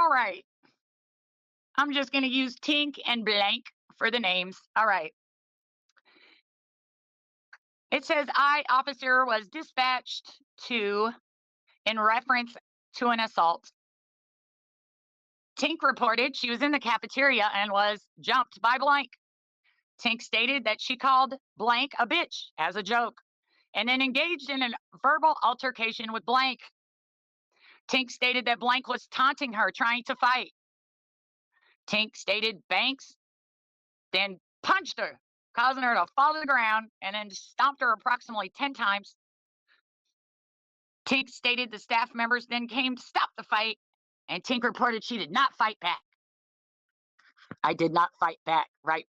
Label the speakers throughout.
Speaker 1: All right. I'm just going to use Tink and blank for the names. All right. It says, I, officer, was dispatched to, in reference to an assault. Tink reported she was in the cafeteria and was jumped by blank. Tink stated that she called blank a bitch as a joke and then engaged in a verbal altercation with blank. Tink stated that blank was taunting her, trying to fight. Tink stated Banks then punched her, causing her to fall to the ground, and then stomped her approximately 10 times. Tink stated the staff members then came to stop the fight, and Tink reported she did not fight back. I did not fight back. Right.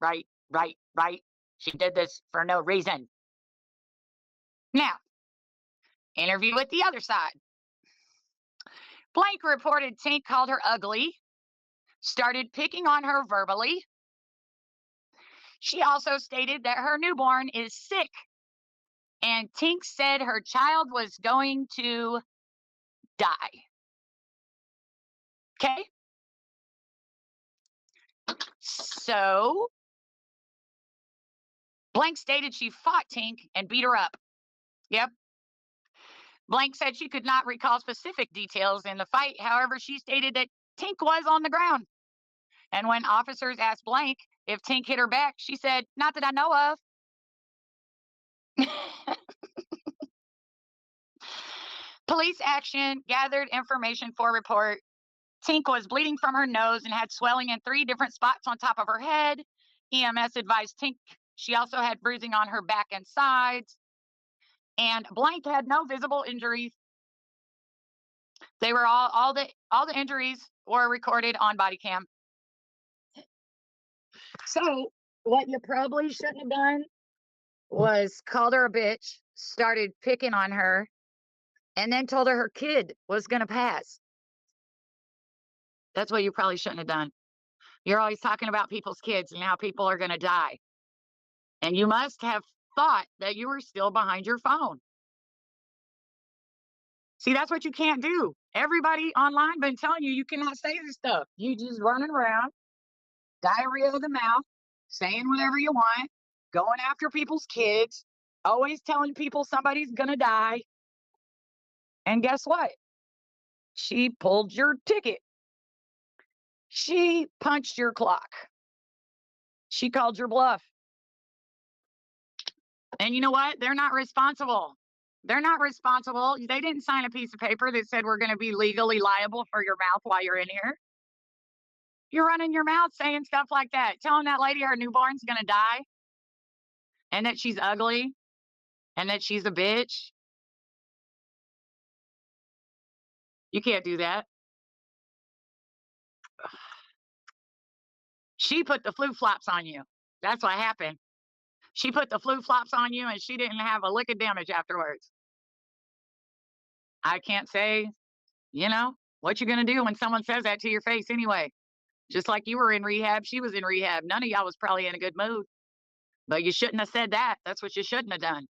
Speaker 1: She did this for no reason. Now, interview with the other side. Blank reported Tink called her ugly, started picking on her verbally. She also stated that her newborn is sick, and Tink said her child was going to die. Okay? So, Blank stated she fought Tink and beat her up. Yep. Blank said she could not recall specific details in the fight. However, she stated that Tink was on the ground. And when officers asked Blank if Tink hit her back, she said, not that I know of. Police action gathered information for report. Tink was bleeding from her nose and had swelling in 3 different spots on top of her head. EMS advised Tink she also had bruising on her back and sides. And Blank had no visible injuries. They were all the injuries were recorded on body cam. So what you probably shouldn't have done was called her a bitch, started picking on her, and then told her kid was going to pass. That's what you probably shouldn't have done. You're always talking about people's kids and how people are going to die. And you must have thought that you were still behind your phone. See, that's what you can't do. Everybody online been telling you cannot say this stuff. You just running around, diarrhea of the mouth, saying whatever you want, going after people's kids, always telling people somebody's going to die. And guess what? She pulled your ticket. She punched your clock. She called your bluff. And you know what? They're not responsible. They're not responsible. They didn't sign a piece of paper that said we're going to be legally liable for your mouth while you're in here. You're running your mouth saying stuff like that, telling that lady her newborn's going to die and that she's ugly and that she's a bitch. You can't do that. She put the flu flops on you. That's what happened. She put the flu flops on you and she didn't have a lick of damage afterwards. I can't say, what you're going to do when someone says that to your face anyway. Just like you were in rehab, she was in rehab. None of y'all was probably in a good mood. But you shouldn't have said that. That's what you shouldn't have done.